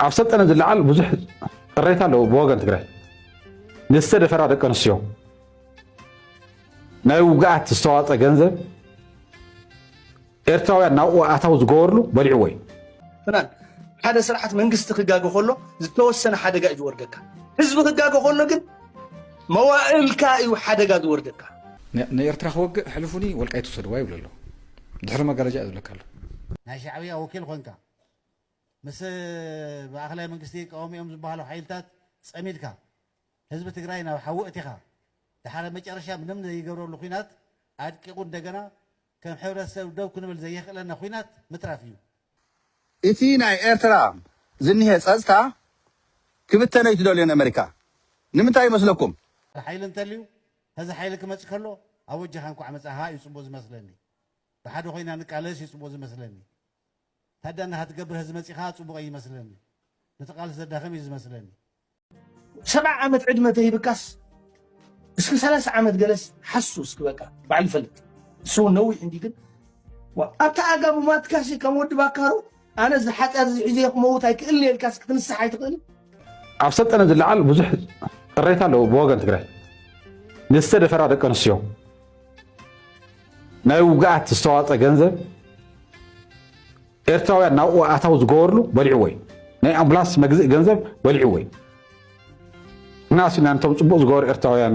عفسطنا زلعال بزح قريتها له بوغن تقرأ نستد فرادة كنسيو نايو قاعد تستوات جنزب إرتاوي ناو أتاو زغورلو بلعوي فنان هذا صراحة منقص تخجاجو خلو زتوسنا حدا قاعد يوردك حزب خجاجو خلو جد موائل كائي وحدا قاعد يوردك نيرترا خوق حلفوني والقيت صدواي ولا لا دحر ما قرجع لك له ناشي عوية وكيل خونكا مس بأخلاق منقصتي قومي يوم زبالو حيلتات سأميدكا حزب تجرينا وحوقتها دحر ما جرشة من يجروا الخينات عاد كيقول دجنا كم حول السود دو كنا بالزي خلنا خينات مترافيو إثينا إيرترا زنيه أستا كبتنا يتدولين أمريكا نمتى يمسلكم حيل انتليو هذا حيلك ما تخلو أوجه عنكم عمس هاي يصبوز مثلني بحد خوينا نقالش يصبوز مثلني هذا أنا هتقبل هذا مسيحات صبوا أي مثلني نتقال زد خميس مثلني 7 عامت عدمته بكاس اسك 3 عامت جلس حسوس كبكا بعد الفلت سو نوي عندي كده وأبتا أجابو ما تكاسي كمود باكارو أنا زحات أرزيق موت هاي كل اللي الكاس كتنسى حي تقول عفسطنا زلعال بزح قريتها له بوغن تقرأ نستد فرادة كنسيو نايو قاعد تستوات جنزب إرتاوي ناو أتاو زغورلو بلعوي ناي أمبلاس مجزء جنزب بلعوي ناس إن أنتم تبغوا زغور إرتاوي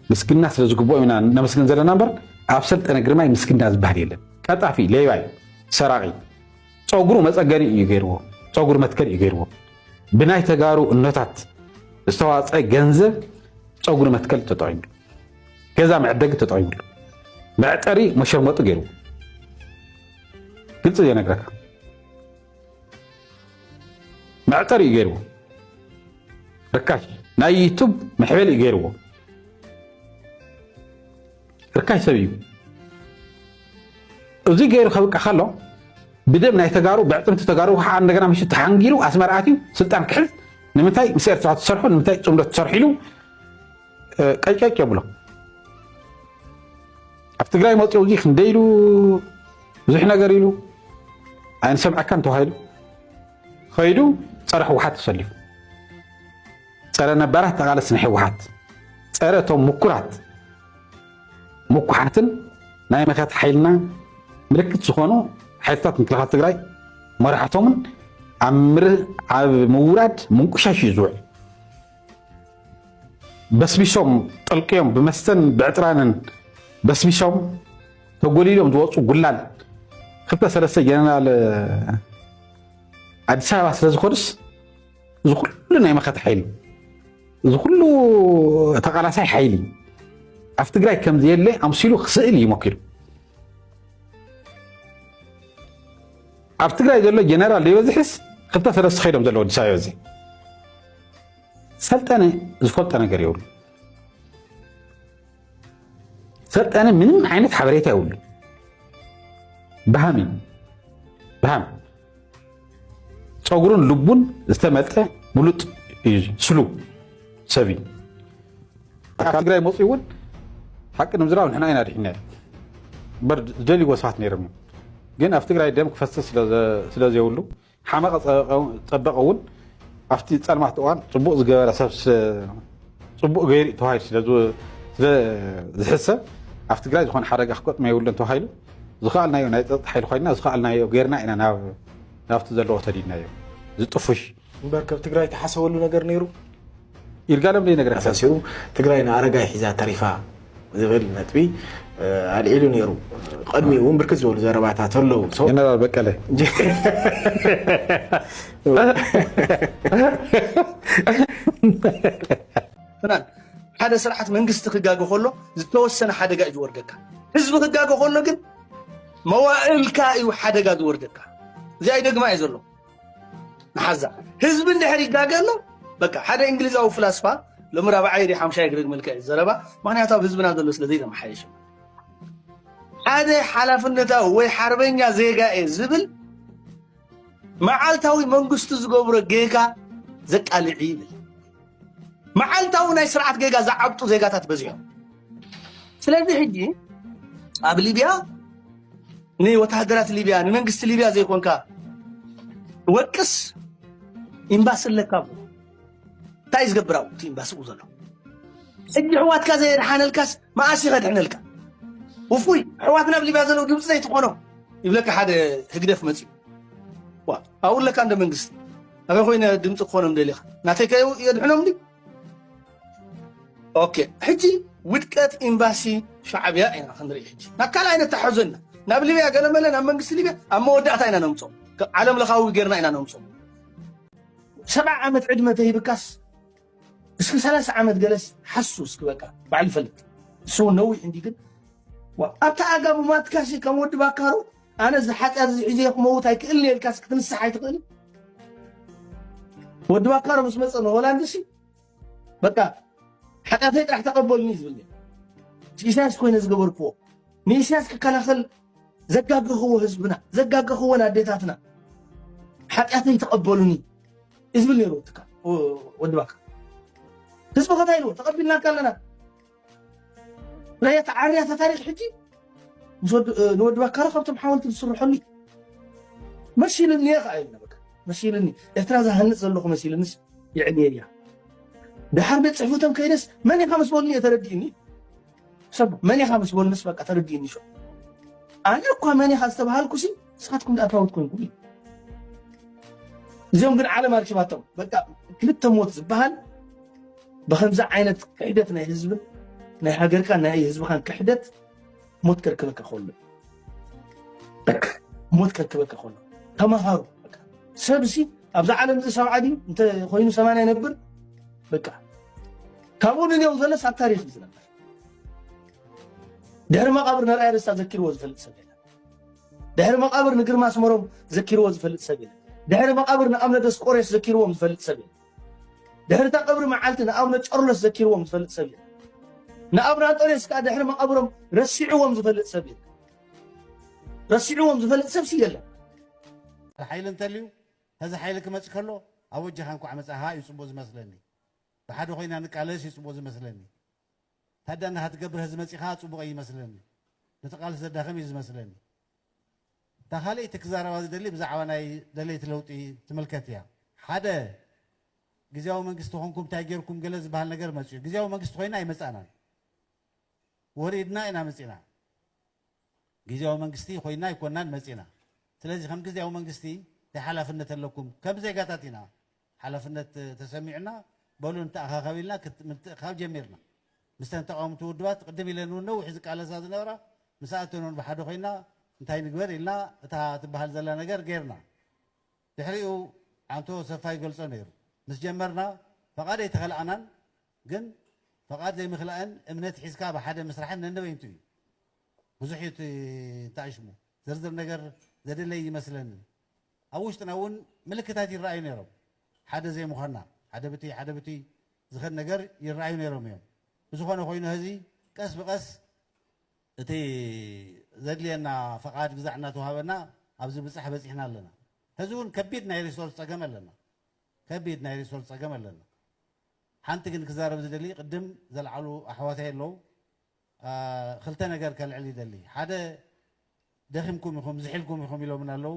مسكين ناس لزقبوا من نمسكين زل نمبر عفسط أنا قرماي مسكين ناس بهريله كتافي ليواي سراغي صقرو مسأجري يجيروا صقرو متكر يجيروا بناي تجارو النتات استوات جنزب صقرو متكل تطعيم كذا معدق تطعيم معتري مشرمط غيرو قلت يا نقرك معتري غيرو ركاش ناي يوتيوب محبل غيرو ركاش سبيو ازي غيرو خلق خلو بدم ناي تجارو بعتم تجارو حا عندنا مش تحنجيرو اسمراتيو سلطان كحل نمتاي مسير تصرحوا نمتاي صمدو تصرحيلو قيقاق يبلو أفتقرأي موتي وجيخ نديلو بزح نجار يلو عين سمع كان تهايلو خيلو صرح واحد تسلف صار نبره تقال سنحي واحد صارتهم مكحاتن ناي مخات حيلنا ملكت سخونو حيتات مكلخات تقراي مرحتهم عمر موراد منقشاش يزوع بس بيشوم طلقيهم بمستن بعترانن بس بيشوم تقولي لهم توصوا قلال خبتا سلسة جنال عد سابع سلسة خلص زخلنا يمخات حيلي زخلو تقالاساي حيلي أفتقراي كم زي اللي أمسيلو خسئلي يمكلو أفتقراي دولو جنرال لي وزحس خبتا سلسة خيرهم دولو دسايو زي سلطانة زفلطانة قريول سلطانة من عينة حبريتها أقول بهامي صغرون لبون استملته ملوط يجي سلو سبي أفتقراي مصيون حق نمزراو نحن أين أريحنا برد جلي وصفات نيرمو جن أفتقراي دمك فسس سلازي أقوله حماق تصدقون أفتي تصالمح توان صبوق زجاج أساس صبوق غير تهاي سلازو زحسة أفتقراي زخون حرق أخوات ما يقولن تهايلو زخالنا يو نايت حيل خوينا زخالنا يو غيرنا إن أنا نافت زلوا تدينا يو زطفش بركب تقراي تحسولو نجار نيرو يرجعنا بدي نجار أساسيو تقراينا أرجع حذاء تريفا زغل نتبي على إيلو نيرو قدمي وين بركز ولا زربات هتلو أنا بقله فنان هذا صراحة منقص تخجاجو خلو زتوسنا حدا قاعد يوردك حزب خجاجو خلو جد موائل كائي وحدا قاعد يوردك زي دق ما يزلو نحزع حزب اللي حريق قاقله بقى حدا إنجليز أو فلاسفة لمرة بعيري حمشا يقرق ملكة الزربة ما نعطاه حزبنا دلو سلذيذا محايش هذا حلفنته وي حربين زيغا زبل معالتاوي منقص تزقبر جيكا زق العيبل معالتاوي ناي سرعة جيكا زعبطو زيغاتات بزيهم سلذي حجي أب ليبيا ني وتهدرات ليبيا ني منقص ليبيا زي كونكا وكس إمباس لك تايز قبراو إمباس وزلو እጅ ሕዋትካ ዘይርሓነ ልካስ መዓስ ይኸድሕነልካ ውፉይ ሕዋትና ብሊብያ ዘለዎ ድምፂ ዘይትኾኖ ይብለካ ሓደ ህግደፍ መፅኡ ኣብኡለካ እንደ መንግስቲ ኣበይ ኮይነ ድምፂ ክኾኖም ደሊኻ ናተይ ከ የድሕኖም ዲ ኦኬ ሕጂ ውድቀት ኤምባሲ ሻዕብያ ኢና ክንርኢ ሕጂ ናብ ካልእ ዓይነት ተሓዞና ናብ ሊብያ ገለመለ ናብ መንግስቲ ሊብያ ኣብ መወዳእታ ኢና ነምፅኦም ዓለም ለኻዊ ጌርና ኢና ነምፅኦም 7 ዓመት ዕድመ ተሂብካስ اسكو 3 عامات جلس حسوا اسكو بقى بعد الفلت سو نوي عندي كده وابتا اقابو ما تكاسي كمود باكارو انا زحات ازي موت هيك اللي الكاس تنسح هيتقل ود باكارو مش مصنو ولا عندسي بقى حقاتي راح تقبلني زبلني تيساس كوين زغبركو نيساس ككلاخل زقاق هو حزبنا زقاق هو ناديتاتنا حقاتي تقبلوني زبلني روتك ود باكارو حزب غدايلو تقبلنا كلنا لا يتعريا تاريخ حجي نود بكره خبط محاولت نصرحني ماشي لني قايلنا بك ماشي لني اعتراض هنص لكم ماشي لنس يعني يا ده حرب صحفتهم كينس من يخمس بولني ترديني سب من يخمس بولنس بقى ترديني شو انا اكو من يخاص تبهالكو سي سخاتكم داتاوتكم كوي زيهم ግን ዓለም አርክባቶም በቃ ክልተ ሞት ዝበሃል بخمسة عينت كحدت ناي حزب ناي هاجر كان ناي حزب كان كحدت موت كركبك خلنا موت كركبك خلنا كما هارو سبسي أبز عالم زي سبعة أنت خوينو 8 نبر بقى كابون اليوم زلنا ساعة تاريخ زلنا دهر مقابر نرأي رسا ذكر وز فلت سبيل دهر مقابر نقر ما اسمرهم ذكر وز فلت سبيل دهر مقابر نأمن دس قريش ذكر وز فلت سبيل دهر تقبر معالتنا أمنا تشرلس ذكرهم زفلت سبيل نأمنا طريس كا دهر مقابرهم رسعوهم زفلت سبيل رسعوهم زفلت سبيل يلا حيل انتليو هذا حيلك ما تكلو أوجه هنكو عمس هاي يصبوز مثلني بحد خوينا نقالش يصبوز مثلني هذا أنا هتقبر هذا مسيحات صبوا أي مثلني نتقال زد خميس مثلني تخلي تكزار وازد اللي بزعوانا دليت لوتي تملكتيا حدا ጊዜያዊ መንግስት ሆንኩም ታይገርኩም ገለዝ ባህል ነገር መጽ ጊዜያዊ መንግስት ሆይና ይመጻናል ወሪድና ኢና መጽና ጊዜያዊ መንግስቲ ሆይና ይኮናን መጽና ስለዚህ ከም ጊዜያዊ መንግስቲ ተሐላፍነት ኣለኩም ከም ዜጋታቲና ሐላፍነት ተሰሚዕና በሉን ተአኻኻቢልና ካብ ጀሚርና ምስተን ተቃውምቱ ውድባት ቅድም ኢለን ነው ሕዝ ቃለሳ ዝነበራ ምሳአተኑን በሓደ ሆይና እንታይ ንግበር ኢልና እታ ትበሃል ዘላ ነገር ጌርና ድሕሪኡ አንቶ ሰፋይ ገልጾ ነይሩ مس جمرنا فقاد يتخلقنا جن فقاد زي مخلقن امنت حسكا بحدا مسرحنا النبي انتو وزحيت تعيشمو زرزر نجر زاد اللي مثلا اوش تناون ملكتات الراي نيرو حدا زي مخنا حدا بتي زخد نجر يراي نيرو يوم بزخنا خوينا هذي قس بقس تي زاد لنا فقاد جزعنا توهبنا ابز بصح بصحنا لنا هزون كبيدنا ريسورس تقمل لنا كبيدنا ريسورس تقمل لنا حنت كن كزارب زدلي قدم زلعلو احواتي لو خلت نجر كالعلي دلي حدا دخمكم يخم زحلكم يخم يلو من اللو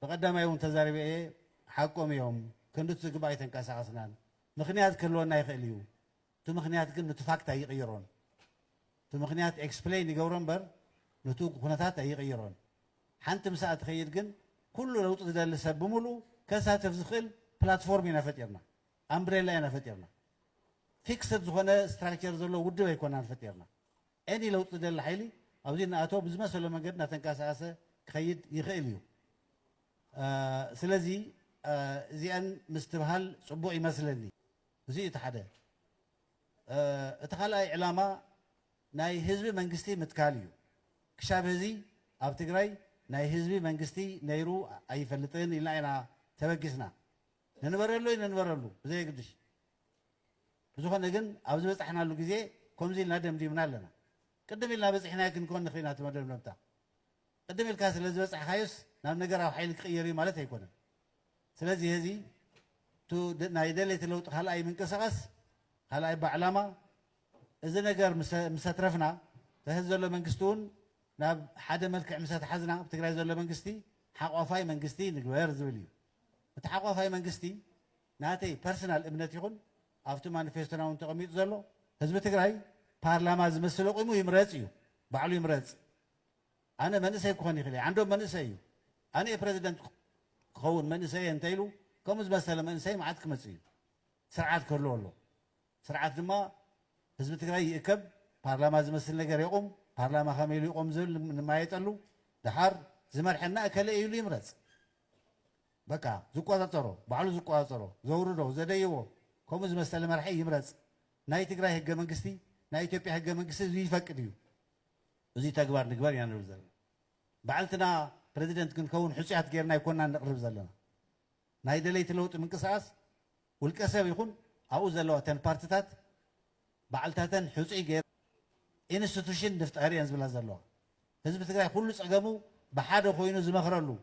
بقدم يوم تزارب ايه حقكم يوم كندت تقباي تنقاساسنان مخنيات كلونا يخليو تو مخنيات كن تفاكتا يغيرون تو مخنيات اكسبلين يقورن بر نتو كنتات يغيرون حنت مساء تخيل كن كله لو تدل سبمولو كسات تفزخل بلاتفورم ينفتيرنا امبريلا ينفتيرنا فيكسد زونه ستراكشر زلو ود يكون نفتيرنا اني لو تدل حيلي أودينا أتوب زمان سلما قدنا تنكاس عسى خيد يخيليو سلازي زي أن مستبهل صبوعي مثلني زي تحدى اتخلى إعلامه ناي حزب منجستي متكاليو كشاب هذي أبتقرأي ناي حزب منجستي نيرو أي فلتين إلا أنا تبكسنا ننبرلو زي قدش بزوجنا نجن أبز بس إحنا لو جزء كم زي نادم دي منالنا قدم لنا بس إحنا كن كون نخلينا تمدر نمتا قدم الكاس اللي بس حايس نام نقرأ وحيل خيري مالته يكون سلازي هذي تو نايدل يتلو هلا أي من كسرس هلا أي بعلامة إذا نقر مسترفنا تهزل من قستون ناب حدا ملك مسات حزنا بتقرأ زل من قستي حق وفاي من قستي نقول زولي بتحق وفاي من قستي ناتي بيرسونال ابنتي يكون أفتو مانيفستونا ونتقميت زلو حزب تግራይ ፓርላማ ዝመስሎ ቆይሙ ይምረጽ እዩ ባዕሉ ይምረጽ أنا منسي كوني خلي عندهم منسي أنا بريزيدنت كون منسي انتيلو كم مثلا منسي ما عاد كمسي سرعات كله له سرعات ما حزب تግራይ يكب بارلاما زمسل ነገር يقوم بارلاما خاميلو يقوم زل ما يطلو دحر زمرحنا اكل ايلو يمرص بقى زقواصرو بعلو زقواصرو زوردو زديو كم مثلا مرحي يمرص ناي تግራይ ህገ መንግስቲ ናይ ኢትዮጵያ ህገ መንግስቲ ይፈቅድ እዩ እዚ ተግባር ንግበር ያንሩ ዘለ بعلتنا بريزيدنت كنكون حسيات غيرنا يكوننا نقرب زلنا ناي دليت لوط منقصاص والكسب يكون او زلوا تن بارتيتات بعلتاتن حصي غير انستيتيوشن دفتاري انزبلا زلوا حزب تግራይ كل صقمو بحاده خوينو زمخرلو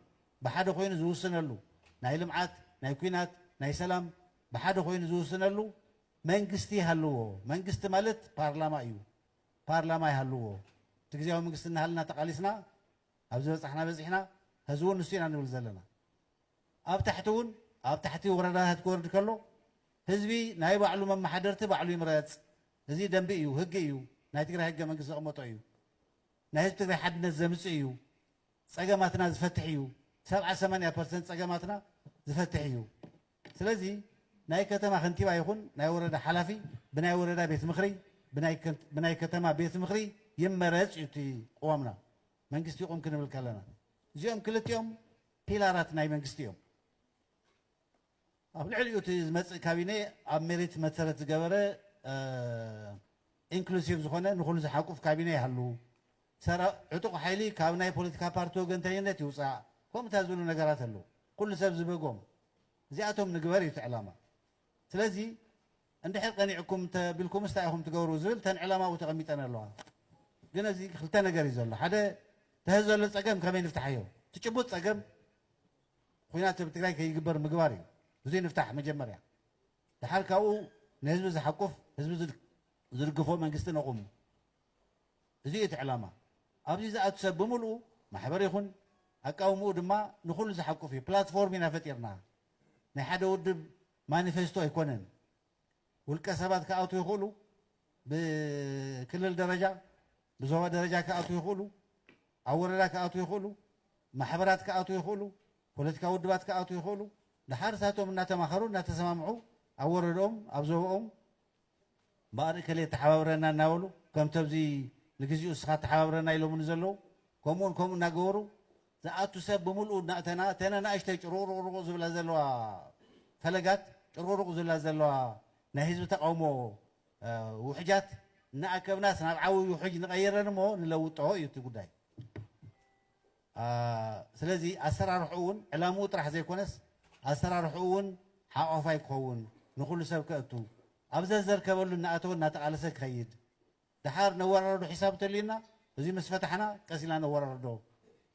بحاده خوينو زوسنلو ناي لمعات ناي كوينات ناي سلام بحاده خوينو زوسنلو منغستي هلو منغست مالت بارلاما ايو بارلاما يهلو تግዚاو منغستنا هلنا تقاليسنا أبز بصحنا بزحنا هزون نسينا نقول زلنا أب تحتون أب تحتي وردها تكون كله حزبي ناي بعلو ما حضرت بعلو يمرات هزي دنبيو هجيو ناي تقرا هجه من قصه قمطيو ناي تقرا حد نزمصيو صقماتنا زفتحيو 7-8% صقماتنا زفتحيو سلازي ناي كتما خنتيبا يكون ناي ورده حلفي بناي ورده بيت مخري بناي كتما بيت مخري يمرات يتي قوامنا منجستي يقوم كنبل كلنا زيهم كلتيهم بيلارات ناي منجستيهم أبو العليو تزمت كابينة أمريت مثلت جبرة إنكلوسيف زخونة نقول زحقوا في كابينة هلو سارة عتق حيلي كابينة بوليتيكا بارتو جنتين تيوسع هم تازولوا نجارات هلو كل سبب بقوم زياتهم نجبري تعلامة سلازي عند حلقة نعكم بالكم استعهم تجوروا زل تن علامة وتقميت أنا الله جنا زي خلتنا جاري زل حدا تهزل الصقم كمان نفتحيه تشبوت صقم خوينات بتግራይ كيجبر مقباري زين نفتح مجمريا تحركاو نهزب زحقف حزب زرقفو منግስት نقوم زيت علامه ابزي زات سبملو محبر يكون اقاومو دما نخل زحقف بلاتفورم ينفتيرنا ናይ ሓደ ውድብ ማኒፌስቶ አይኮነን ውልቀ ሰባት ከአውቱ ይخلو بكلل درجه بزوባ ደረጃ ከአውቱ ይخلو أوردا كأتو يخلو محبرات كأتو يخلو بوليتيكا ودبات كأتو يخلو لحارساتهم ناتماخرون ناتسمامعو أوردهم أبزوهم بارك لي تحاورنا ناولو كم تبزي لجزء سخات تحاورنا يلو من زلو كمون ناغورو زاتو سب بملؤ تنا ناشتي رورو زبلا زلوا فلقات رورو زبلا زلوا نهزب تقومو وحجات ناكب ناس نعاوي وحج نغيرنا مو نلوطو يتي غداي سلازي أسرار حقون علامو طرح زي كونس أسرار حقون حقوفا يكون نقول سب كأتو أبزا زر كبلو نأتو نتقالسك خيد دحار نورردو حساب تلينا زي مسفتحنا كسيلا نورردو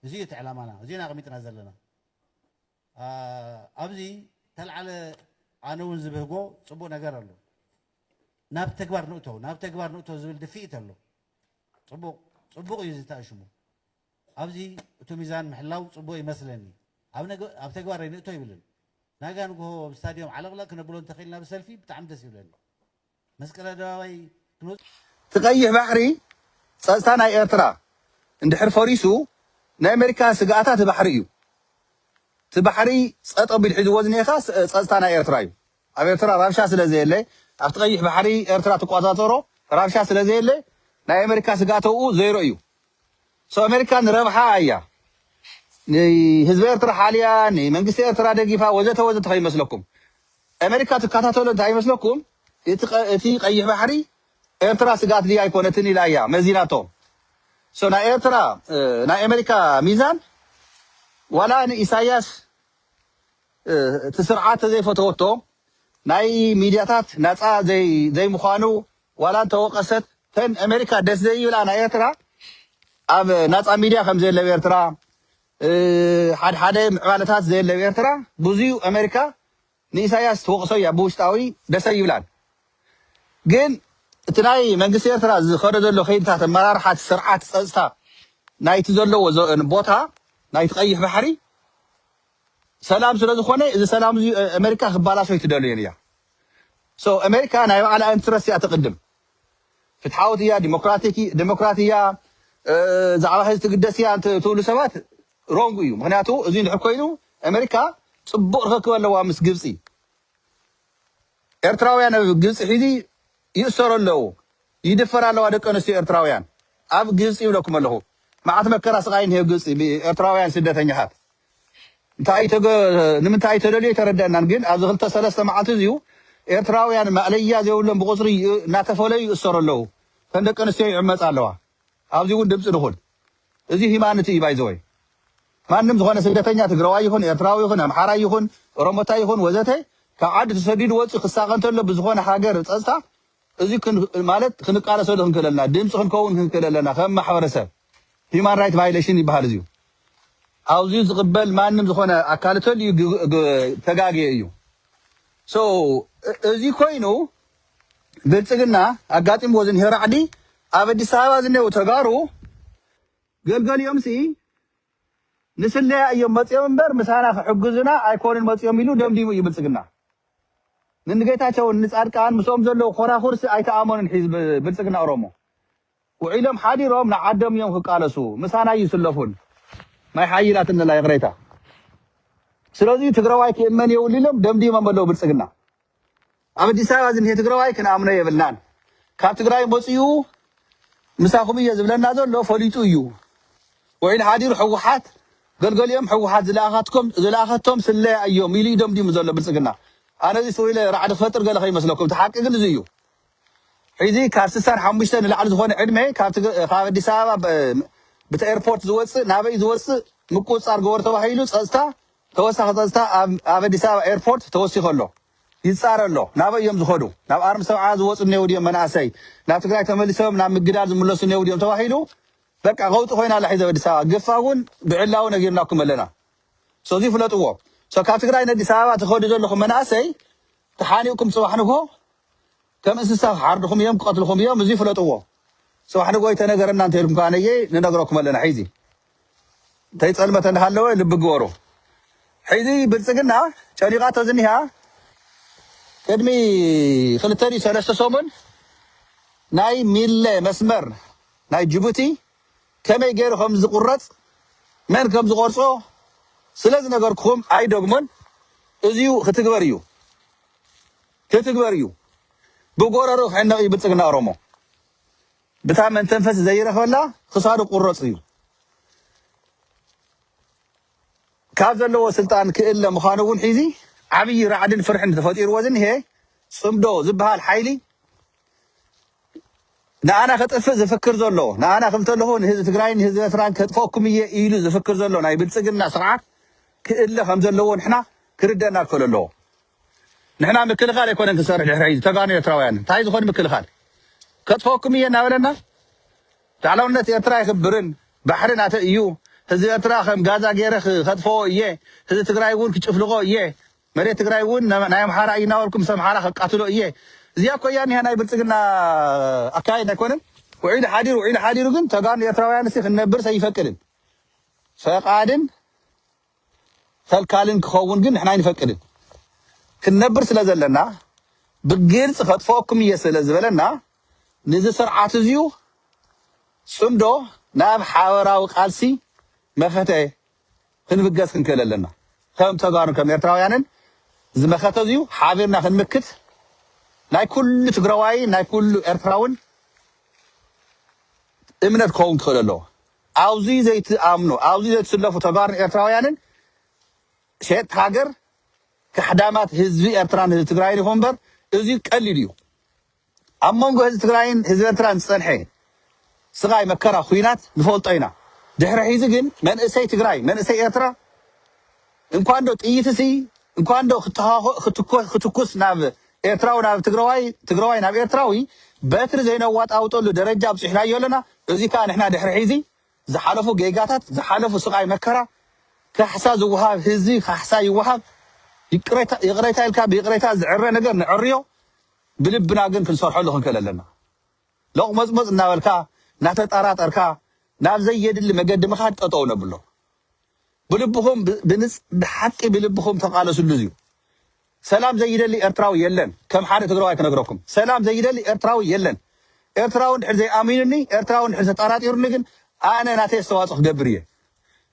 زي تعلمنا زي نغميتنا زلنا أبزي تلعل عنون زبهقو صبو نقرلو ناب تكبر نقطو زبل دفئت له صبو يزي تأشمو أبزي توميزان محلاو صبو يمثلني أب تكبر نقطو يبلن ناقا نقول بستاديوم على كنا بلون تخيلنا بسلفي بتعمد سيبلن مسكرة دواي تقيح بحري صاستانا إيرترا اندحر فوريسو نا أمريكا سقاطات بحريو تبحري صاطو بالحدو وزني خاص صاستانا إيرترايو أب إيرترا رابشا سلازي اللي أفتقيح بحري إيرترا تقواتاتورو رابشا سلازي اللي نا أمريكا سقاطو زيرو إيو سو أمريكا نربحها أيا هزب إيرترا حاليا منقست إيرترا دقيفا وزت خي مسلكم أمريكا تكاتاتولو انتهي مسلكم إتي قيح بحري إيرترا سقاط لي أيكونتني لايا مزيناتهم سو نا إيرترا نا أمريكا ميزان ولا إساياس تسرعات زي فتوتو ناي ميدياتات ناصا زي مخانو ولا توقست تن أمريكا دس زي ولا نا إيرترا أب ناصا ميديا خمزي لإيرترا حد معلومات زي لإيرترا بوزيو أمريكا نيساياس توقسو يا بوشتاوي دس يبلان جن تناي منقست إيرترا زخرج زلو خيدتات مرارحات سرعات صصتا ناي تزلو بوتا ناي تقيح بحري سلام ስለዝኾነ እዚ ሰላም እዚ ኣሜሪካ ክባላሾ ይትደልየን እያ ሶ ኣሜሪካ ናይ ባዕላ ኢንትረስት እያ ትቅድም ፍትሓዊት እያ ዲሞክራቲያ ዛዕባ ሕዚ ትግደስ እያ ትብሉ ሰባት ሮንግ እዩ ምክንያቱ እዚ ንድሕር ኮይኑ ኣሜሪካ ፅቡቅ ርክክብ ኣለዋ ምስ ግብፂ ኤርትራውያን ኣብ ግብፂ ሕዚ ይእሰሩ ኣለዉ ይድፈር ኣለዋ ደቂ ኣንስትዮ ኤርትራውያን ኣብ ግብፂ ይብለኩም ኣለኹ መዓት መከራ ስቃይ እንሄ ግብፂ ኤርትራውያን ስደተኛታት ንምንታይ ተደልዮ ይተረዳእናን ግን ኣብዚ 2-3 መዓልቲ እዚኡ ኤርትራውያን ማዕለያ ዘይብሎም ብቁፅሪ እናተፈለዩ ይእሰሩ ኣለዉ ከም ደቂ ኣንስትዮ ይዕመፃ ኣለዋ ኣብዚ እውን ድምፂ ንኹን እዚ ሂማንቲ እዩ ባይዘወይ ማንም ዝኾነ ስደተኛ ትግራዋይ ይኹን ኤርትራዊ ይኹን ኣምሓራይ ይኹን ኦሮሞታይ ይኹን ወዘተ ካብ ዓዲ ተሰዲዱ ወፂ ክሳቀ እንተሎ ብዝኾነ ሃገር ፀጥታ እዚ ማለት ክንቃለሰሉ ክንክእል ኣለና ድምፂ ክንከውን ክንክእል ኣለና ከም ማሕበረሰብ ሂማን ራይት ቫይሌሽን ይበሃል እዚኡ ኣብዚ ዝቕበል ማንም ዝኾነ ኣካል እንተልዩ ተጋግየ እዩ ሶ እዚ ኮይኑ ብልፅግና ኣጋጢምዎ ዝኒሄ ራዕዲ ኣብ ኣዲስ ኣበባ ዝኔው ተጋሩ ገልገሊኦም ሲ ንስለያ እዮም መፅኦም እምበር ምሳና ክሕግዙና ኣይኮንን መፅኦም ኢሉ ደምዲሙ እዩ ብልፅግና ንንጌታቸውን ንፃድቃን ምስኦም ዘለዉ ኮራኩርሲ ኣይተኣመኑን ሒዝ ብልፅግና ኦሮሞ ውዒሎም ሓዲሮም ንዓዶም እዮም ክቃለሱ ምሳና ይስለፉን ማይ ሓይላት እንላ ይቕረይታ ስለዚ ትግራዋይ ክእመን የብሉ ኢሎም ደምዲሞም ኣለዉ ብልፅግና ኣብ ኣዲስ ኣበባ ዝኒሄ ትግራዋይ ክንኣምኖ የብልናን ካብ ትግራይ መፅኡ ምሳኹም እየ ዝብለና ዘሎ ፈሊጡ እዩ ውዒል ሓዲሩ ሕወሓት ገልገሊኦም ሕወሓት ዝለኣኸቶም ስለያ እዮም ኢሉ ደምዲሙ ዘሎ ብልፅግና ኣነ እዚ ሰውኢለ ራዕዲ ክፈጥር ገለ ከይመስለኩም እቲ ሓቂ ግን እዚ እዩ ሕዚ ካብ 65 ንላዕሊ ዝኾነ ዕድመ ካብ ኣዲስ ኣበባ ብቲ ኤርፖርት ዝወፅእ ናበይ ዝወፅእ ምቁፅፃር ገበሩ ተባሂሉ ፀጥታ ተወሳኺ ፀጥታ ኣብ ኣዲስ ኣበባ ኤርፖርት ተወሲኹ ኣሎ ይፃረ ኣሎ ናበይ እዮም ዝኸዱ ናብ ኣርሚ ሰብዓ ዝወፁ እኔው ድዮም መናእሰይ ናብ ትግራይ ተመሊሶም ናብ ምግዳል ዝምለሱ እኔው ድዮም ተባሂሉ በቃ ቀውጢ ኮይና ኣላ ሒዘ ኣዲስ ኣበባ ግፋ እውን ብዕላዊ ነጊርናኩም ኣለና ሶ እዚ ፍለጥዎ ሶ ካብ ትግራይ ንኣዲስ ኣበባ ትኸዱ ዘለኹም መናእሰይ ተሓኒቕኩም ፅባሕ ንጎ ከም እንስሳ ክሓርድኹም እዮም ክቐትልኹም እዮም እዚ ፍለጥዎ ፅባሕ ንጎ ይተነገረና እንተኢልኩም ካነየ ንነግረኩም ኣለና ሒዚ እንተይፀልመተ እንዳሃለወ ልቢ ግበሩ ሒዚ ብልፅግና ጨኒቓቶ ዝኒሃ ቅድሚ 2-3 ሰሙን ናይ ሚለ መስመር ናይ ጅቡቲ ከመይ ገይሩ ከም ዝቁረፅ መን ከም ዝቆርፆ ስለዚ ነገርኩም ኣይደግሞን እዚኡ ክትግበር እዩ ብጎረሩ ክሕነቕ እዩ ብልፅግና ኦሮሞ ብታ መንተንፈስ ዘይረኸበላ ክሳዱ ቁረፅ እዩ ካብ ዘለዎ ስልጣን ክእለ ምዃኑ እውን ሒዚ ዓብዪ ራዕድን ፍርሕን ተፈጢርዎ ዝኒሄ ፅምዶ ዝበሃል ሓይሊ ንኣና ከጥፍእ ዝፍክር ዘሎ ንኣና ከምተለኹ ንህዝቢ ትግራይን ንህዝቢ ኤርትራን ከጥፈኩም እየ ኢሉ ዝፍክር ዘሎ ናይ ብልፅግና ስርዓት ክእለ ከም ዘለዎ ንሕና ክርደአና ክፈል ኣለዎ ንሕና ምክልኻል ኣይኮነን ክንሰርሕ ድሕሪ ሒዚ ተጋኑ ኤርትራውያን እንታይ ዝኾነ ምክልኻል ከጥፈኩም እየ እናበለና ላዕለውነት ኤርትራ ይኽብርን ባሕሪ ናተ እዩ ህዝቢ ኤርትራ ከም ጋዛ ገይረ ከጥፍዎ እየ ህዝቢ ትግራይ እውን ክጭፍልቆ እየ መሬት ትግራይ እውን ናይ ኣምሓራ እዩ እናበልኩም ሰብ ኣምሓራ ከቃትሎ እየ እዚኣ ኮያ ኒሃ ናይ ብልፅግና ኣካይድ ኣይኮነን ውዒሉ ሓዲሩ ግን ተጋኑ ኤርትራውያን ሲ ክነብር ሰይፈቅድን ፈቃድን ከልካልን ክኸውን ግን ንሕና ይንፈቅድን ክንነብር ስለ ዘለና ብግልፂ ከጥፈኩም እየ ስለ ዝበለና ነዚ ስርዓት እዚኡ ፅምዶ ናብ ሓበራዊ ቃልሲ መፈትሒ ክንብገስ ክንክእል ኣለና ከም ተጋኑ ከም ኤርትራውያንን ዝመኸተ እዚኡ ሓቢርና ክንምክት ናይ ኩሉ ትግራዋይ ናይ ኩሉ ኤርትራውን እምነት ክኸውን ክኽእል ኣለዎ ኣብዚ ዘይትኣምኑ ኣብዚ ዘይትስለፉ ተጋሩን ኤርትራውያንን ሸጥ ሃገር كحدامات هزبي إرتران هزب تجراين يخونبر إزي قليليو أمانجو هزب تجراين هزب إرتران صنحي سقاي مكرا خوينات نفولطينا دحر حيزقن من إسي تجراي من إسي إرترا إن كاندو تيتسي إن كاندو ختكوس ناب إرتراو ناب تجراي ناب إرتراوي باتر زينا وات أوتولو درجة بسحنا يولنا إزي كان إحنا دحر حيزي زحالفو جيجاتات زحالفو سقاي مكرا كحساز وهاب هزي كحساي وهاب يقريتا الكاب يقريتا زعرة نجر نعريو بلبنا جن كل صار حلو خنكل لنا لو مزمز ناولكا نحتت أرات أركا ناف زي يد اللي مقدم خاد أطونا بلو بلبهم بحق بلبهم تقالوا سلزيو سلام زي يدلي ارتراوي يلن كم حاجه تقراوا كنغركم سلام زي يدلي ارتراوي يلن ارتراون زي امينني ارتراون حزه طاراتيرني ግን انا ناتي استواصخ قبريه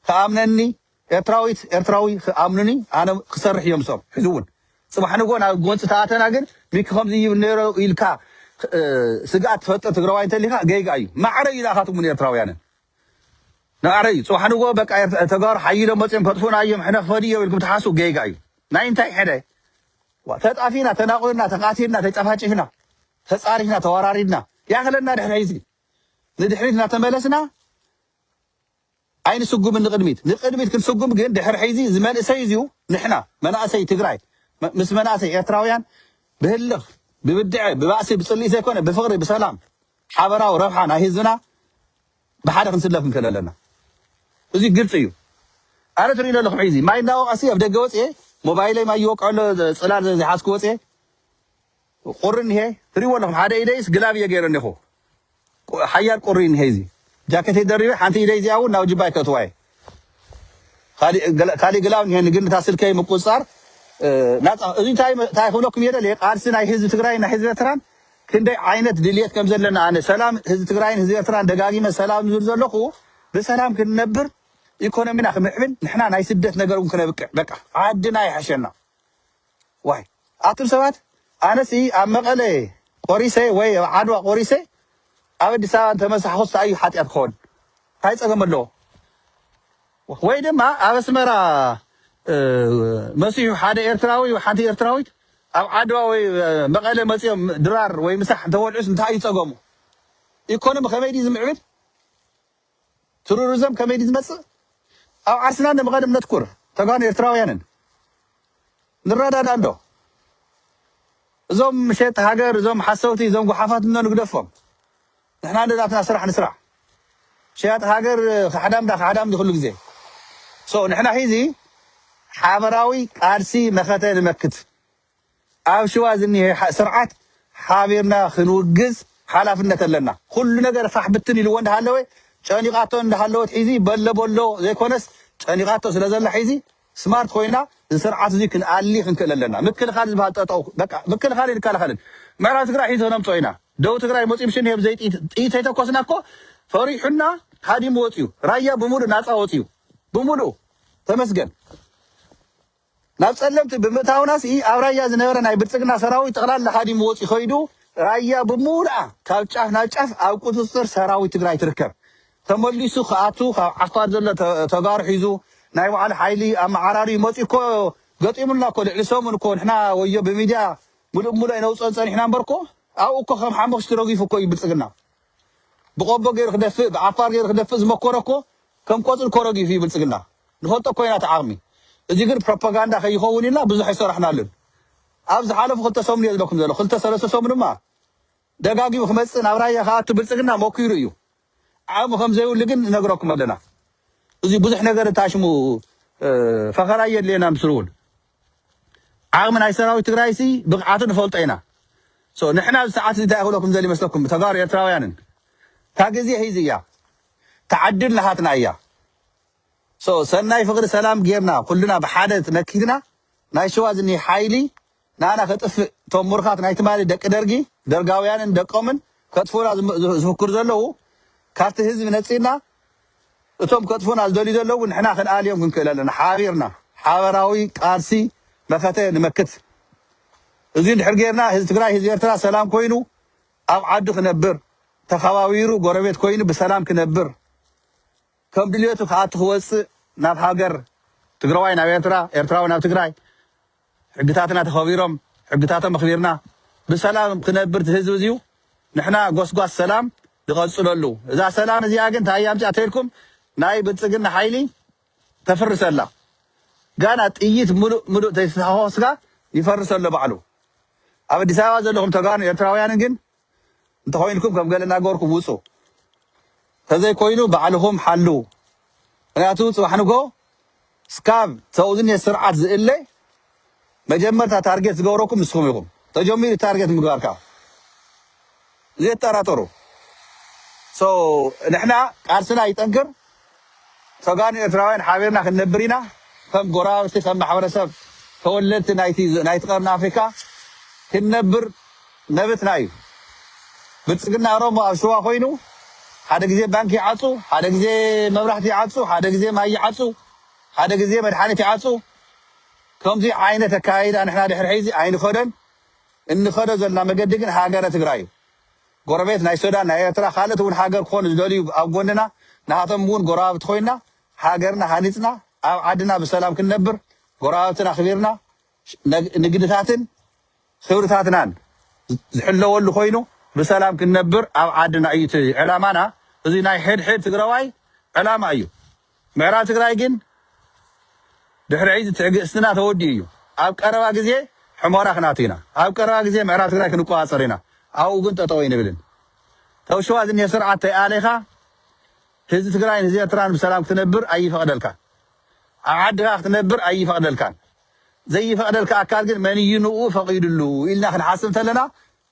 كامنني ارتراوي امنني انا كسرح يوم صوب حزون صباح نقول غونصتاتنا ግን ሚክኸም زي ነሮ ኢልካ ስጋት ፈጠር ትግራዋይ እንተሊካ ገይጋዩ ማዕረ ኢላኻቱም ኤርትራውያን ናዕረይ صباح نقول በቃ ተጋር ሓይሎ መጽም ፈጥፎና እዮም ሕነ ፈዲዮ ኢልኩም ተሓሱ ገይጋዩ ናይ እንታይ ሕደ ተጣፊና ተናቆና ተቃቲና ተጨፋጭፍና ተጻሪፍና ተወራሪድና ያኸለና ድሕሪት ንድሕሪትና ተመለስና አይን ስጉም ንቅድሚት ክንስጉም ግን ድሕሪ ሒዚ ዝመንእሰይ እዚዩ ንሕና መናእሰይ ትግራይ ምስ መናእሰይ ኤርትራውያን ብህልኽ ብብድዕ ብባእሲ ብፅልኢ ዘይኮነ ብፍቅሪ ብሰላም ሓበራዊ ረብሓ ናይ ህዝብና ብሓደ ክንስለፍ ንክእለለና እዚ ግልፂ እዩ ኣነ ትሪኢ ኣለኹም ሒዚ ማይ እናወቃሲ ኣብ ደገ ወፅየ موبايلي ما يوقعله صلال زي حاسكو وصي قرن هي تريو لهم حدا ايديس غلابيه غيرن يخو حيار قرين هيزي جاكيت دريو حانتي ايديزي او ناو جباي كتواي خالي غلاو هي نغن تاسلكاي مقصار ناص ازي تاي خلوكم يدل قارسنا حزب تግራይና حزب ኤርትራን ክንደይ ዓይነት ድልየት ከም ዘለና ኣነ ሰላም ህዝብ ትግራይን ህዝብ ኤርትራን ደጋጊመ ሰላም ዝብል ዘለኹ በሰላም ክንነብር ኢኮኖሚና ከመሕብል ንሕና ናይ ስደት ነገሩን ከነብቅ በቃ ዓድና ይሐሸና ዋይ አትም ሰባት ኣነሲ ኣብ መቐለ ቆሪሰ ወይ ዓድዋ ቆሪሰ ኣብ አዲስ አበባ ተመሳሕኹስ ኣዩ ሓጢያት ክኾን ታይ ፀገም ኣለዎ ወይ ድማ ኣብ ኣስመራ መሲሑ ሓደ ኤርትራዊ ወይ ሓንቲ ኤርትራዊት ኣብ ዓድዋ ወይ መቐለ መፅኦም ድራር ወይ ምሳሕ ተወልዑስ እንታይ እዩ ፀገሙ ኢኮኖሚ ከመይ ዲ ዝምዕብል ቱሪዝም ከመይ ዲ ዝመፅእ أو عرسنا نبغى نذكر تقان إرتراويان نرادنا عنده زوم مشيت هاجر زوم حسوتي زوم قحافات إنه نقدفهم نحن عندنا نسرع شيات هاجر خدام دخلوا جزء سو نحن هيزي حابراوي أرسي مختار مكت أو شو أزني سرعات حابرنا خنوجز حلفنا تلنا كل نجار فحبتني لو عنده هالوي شاني قاتون عنده هالوي حيزي بلو زي كونس شاني قاتو سلازل حيزي سمارت خوينا سرعات زي كن علي خنكل لنا مكل خالد بهالتطو بقى مكل خالد كلا معنا تقرا حيزو نمطوينا دو تقرا موصيم شنو بزيت اي تيتكوسنا كو فريحنا هادي موصيو رايا بمولو ناصا وصيو بمولو تمسجن نابصلمت بمتاوناس اي ابرايا زنبر ناي بصقنا سراوي تقلال لحادي موصي خيدو رايا بمولا ካብ ጫፍ ናብ ጫፍ ኣብ ቁጥጥር ሰራዊት ትግራይ ትርከብ ተመሊሱ ከኣቱ ካብ ዓፋር ዘሎ ተጋሩ ሒዙ ናይ በዓል ሓይሊ ኣመዓራሪ መፂኮ ገጢሙልና ኮ ልዕሊሶምን ኮ ንሕና ወዮ በሚድያ ሙሉእ ነውፀን ፀኒሕና እምበርኮ ኣብኡ እኮ ከም ሓሞክሽቲ ረጊፉ እኮ ይብልፅግና ብቆቦ ገይሩ ክደፍእ ብዓፋር ገይሩ ክደፍእ ዝመኮረ እኮ ከም ቆፅል ኮ ረጊፉ ይብልፅግና ንፈልጦ ኮይና ተዓቕሚ እዚ ግን ፕሮፓጋንዳ ከይኸውን ኢልና ብዙሕ ይሰራሕናለን ኣብ ዝሓለፉ ክልተ ሰሙን እየ ዝብለኩም ዘሎ ክልተ ሰለስተ ሰሙን ድማ ደጋጊሙ ክመፅእ ናብ ራያ ከኣቱ ብልፅግና ሞኪሩ እዩ ዓቕሚ ከም ዘይብሉ ግን ነግረኩም ኣለና እዚ ብዙሕ ነገር ታሽሙ ፈኸራ የድልየና ምስሉ እውን ዓቕሚ ናይ ሰራዊት ትግራይ ሲ ብቕዓቱ ንፈልጦ ኢና ንሕና ሰዓት እዚ እንታይ ክብለኩም ዘል ይመስለኩም ተጋሩ ኤርትራውያንን እታ ግዜ ሒዚ እያ ተዓድል ናሃትና እያ ሰናይ ፍቅሪ ሰላም ጌርና ኩልና ብሓደ ነኪድና ናይ ሸዋ ዝኒ ሓይሊ ናና ከጥፍእ እቶም ሙርኻት ናይ ትማሊ ደቂ ደርጊ ደርጋውያንን ደቆምን ከጥፉና ዝፍክሩ ዘለዉ ካብቲ ህዝቢ ነፂና እቶም ከጥፉና ዝደልዩ ዘለዉ ንሕና ክንኣልዮም ክንክእል ኣለና ሓቢርና ሓበራዊ ቃልሲ መኸተ ንመክት እዚ እንድሕር ጌርና ህዝቢ ትግራይ ህዝቢ ኤርትራ ሰላም ኮይኑ ኣብ ዓዱ ክነብር ተኸባቢሩ ጎረቤት ኮይኑ ብሰላም ክነብር ከም ድልየቱ ከኣቱ ክወፅእ ናብ ሃገር ትግራዋይ ናብ ኤርትራ ኤርትራዊ ናብ ትግራይ ሕግታትና ተኸቢሮም ሕግታቶም ኣኽቢርና ብሰላም ክነብር ህዝቢ እዚዩ ንሕና ጎስጓስ ሰላም ዝቐፅለሉ እዛ ሰላም እዚኣ ግን እንታይ እያ ምፅኣ ተይልኩም ናይ ብልፅግና ሓይሊ ተፍርሰላ ጋና ጥይት ሙሉእ ተይተሓወስካ ይፈርሰሎ ባዕሉ ኣብ ኣዲስ ኣበባ ዘለኹም ተጋሩ ኤርትራውያንን ግን እንተኮይንኩም ከም ገለ እናገበርኩም ውፁ ተዘይኮይኑ ባዕልኹም ሓሉ ምክንያቱ ፅባሕ ንጎ ስካብ ተውዝን ስርዓት ዝእለ መጀመርታ ታርጌት ዝገበረኩም ንስኹም ኢኹም ተጀሚሩ ታርጌት ምግባርካ ዘየጠራጠሩ ንሕና ቃልስና ይጠንክር ተጋኑ ኤርትራውያን ሓቢርና ክንነብር ኢና ከም ጎራብቲ ከም ማሕበረሰብ ተወለድቲ ናይቲ ቀርኒ ኣፍሪካ ክንነብር መብትና እዩ ብልፅግና ኦሮሞ ኣብ ሸዋ ኮይኑ ሓደ ግዜ ባንኪ ይዓፁ ሓደ ግዜ መብራህቲ ይዓፁ ሓደ ግዜ ማይ ይዓፁ ሓደ ግዜ መድሓኒት ይዓፁ ከምዚ ዓይነት ኣካይዳ ንሕና ድሕሪ ሕዚ ኣይንኸዶን እንኸዶ ዘለና መገዲ ግን ሃገረ ትግራይ እዩ ጎረቤት ናይ ሱዳን ናይ ኤርትራ ካልኦት እውን ሃገር ክኾኑ ዝደልዩ ኣብ ጎንና ንሃቶም እውን ጎራብቲ ኮይና ሃገርና ሃኒፅና ኣብ ዓድና ብሰላም ክንነብር ጎራብትና ኣኽቢርና ንግድታትን ክብርታትናን ዝሕለወሉ ኮይኑ ብሰላም ክንነብር ኣብ ዓድና እዩ እቲ ዕላማና እዚ ናይ ሕድሕድ ትግራዋይ ዕላማ እዩ ምዕራብ ትግራይ ግን ድሕሪ ሕዚ ትዕግስትና ተወዲኡ እዩ ኣብ ቀረባ ግዜ ሕሞራ ክናቱ ኢና ኣብ ቀረባ ግዜ ምዕራብ ትግራይ ክንቆፃፀር ኢና ኣብኡ ግን ጠጠው ይንብልን ተውሸዋ ዝኒሄ ስርዓት ተይኣለይኻ ህዝቢ ትግራይን ህዝቢ ኤርትራን ብሰላም ክትነብር ኣይፈቕደልካ ኣብ ዓድኻ ክትነብር ኣይፈቕደልካን ዘይፈቕደልካ ኣካል ግን መን እዩ ንኡ ፈቒዱሉ ኢልና ክንሓስብ እንተለና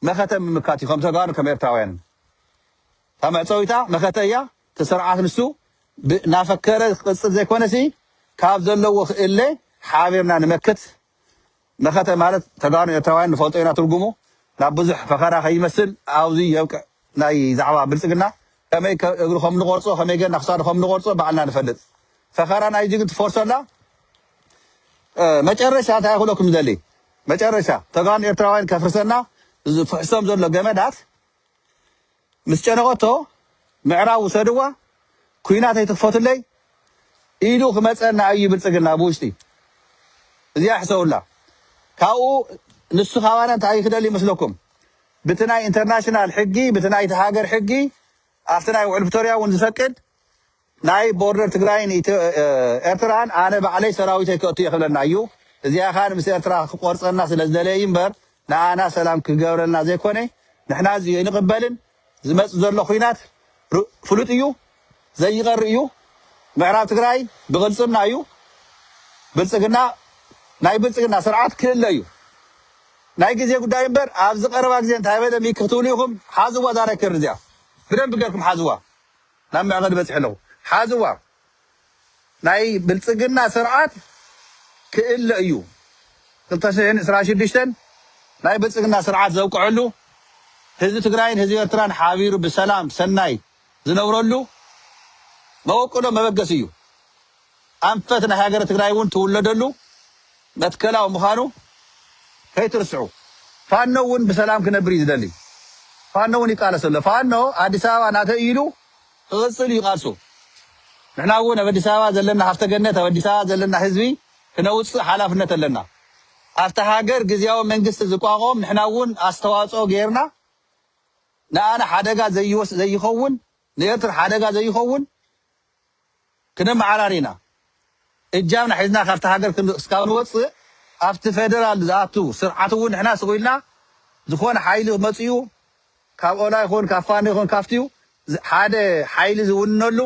መኸተ ምምካት እዩ ከም ተጋሩ ከም ኤርትራውያን እታ መዕፀዊታ መኸተ እያ እቲ ስርዓት ንሱ ናፈከረ ክቅፅል ዘይኮነሲ ካብ ዘለዎ ክእለ ሓቢርና ንመክት መኸተ ማለት ተጋሩ ኤርትራውያን ንፈልጦ ኢና ትርጉሙ ናብ ብዙሕ ፈኸራ ከይመስል ኣብዚ የብቅዕ ናይ ዛዕባ ብልፅግና ከመይ እግሩ ከም ንቆርፆ ከመይ ገና ክሳዱ ከም ንቆርፆ ባዕልና ንፈልጥ ፈኸራ ናይ ጅግን ትፎርሰላ መጨረሻ እንታይ ክብለኩም ዝደሊ መጨረሻ ተጋሩ ኤርትራውያን ከፍርሰና ፍሕሶም ዘሎ ገመዳት ምስ ጨነቐቶ ምዕራብ ውሰድዋ ኩናት ኣይትክፈትለይ ኢሉ ክመፀና እዩ ብልፅግና ብውሽጢ እዚኣ ሕሰውላ ካብኡ ንሱ ካባና እንታይ ክደሊ ይመስለኩም በቲ ናይ ኢንተርናሽናል ሕጊ በቲ ናይቲ ሃገር ሕጊ ኣብቲ ናይ ውዕል ፕሪቶሪያ እውን ዝፈቅድ ናይ ቦርደር ትግራይን ኤርትራን ኣነ ባዕለይ ሰራዊተይ ከእቱ ይኽብለና እዩ እዚኣ ኸ ምስ ኤርትራ ክቆርፀና ስለ ዝደለየ እምበር ንኣና ሰላም ክገብረልና ዘይኮነ ንሕና እዚ ይንቕበልን ዝመፅእ ዘሎ ኩናት ፍሉጥ እዩ ዘይቐር እዩ ምዕራብ ትግራይ ብቕልፅምና እዩ ብልፅግና ናይ ብልፅግና ስርዓት ክህለ እዩ ናይ ግዜ ጉዳይ እምበር ኣብ ዝቐረባ ግዜ እንታይ በለ ክትብሉ ኢኹም ሓዝዋ ዛሬ ክር እዚኣ ብደንብ ገርኩም ሓዝዋ ናብ መዕቐዲ በፂሕ ኣለኹ ሓዝዋ ናይ ብልፅግና ስርዓት ክእለ እዩ 2026 ናይ ብልፅግና ስርዓት ዘውቅዐሉ ህዝቢ ትግራይን ህዝቢ ኤርትራን ሓቢሩ ብሰላም ሰናይ ዝነብረሉ መወቅሎ መበገስ እዩ ኣንፈት ናይ ሃገረ ትግራይ እውን ትውለደሉ መትከላዊ ምዃኑ ከይትርስዑ ፋኖ እውን ብሰላም ክነብር እዩ ዝደሊ ፋኖ እውን ይቃለስ ኣሎ ፋኖ ኣዲስ ኣበባ እናተኢሉ ክቕፅል እዩ ቃልሱ ንሕና እውን ኣብ ኣዲስ ኣበባ ዘለና ሃፍተ ገነት ኣብ ኣዲስ ኣበባ ዘለና ህዝቢ ክነውፅእ ሓላፍነት ኣለና ኣብቲ ሃገር ግዝያዊ መንግስቲ ዝቋቖም ንሕና እውን ኣስተዋፅኦ ጌርና ንኣነ ሓደጋ ዘይኸውን ንኤርትራ ሓደጋ ዘይኸውን ክነመዓራር ኢና እጃምና ሒዝና ካብቲ ሃገር ክሳብ ንወፅእ ኣብቲ ፌደራል ዝኣቱ ስርዓት እውን ንሕና ስቑኢልና ዝኾነ ሓይሊ መፅኡ ካብ ኦላ ይኹን ካብ ፋኖ ይኹን ካብትዩ ሓደ ሓይሊ ዝውንነሉ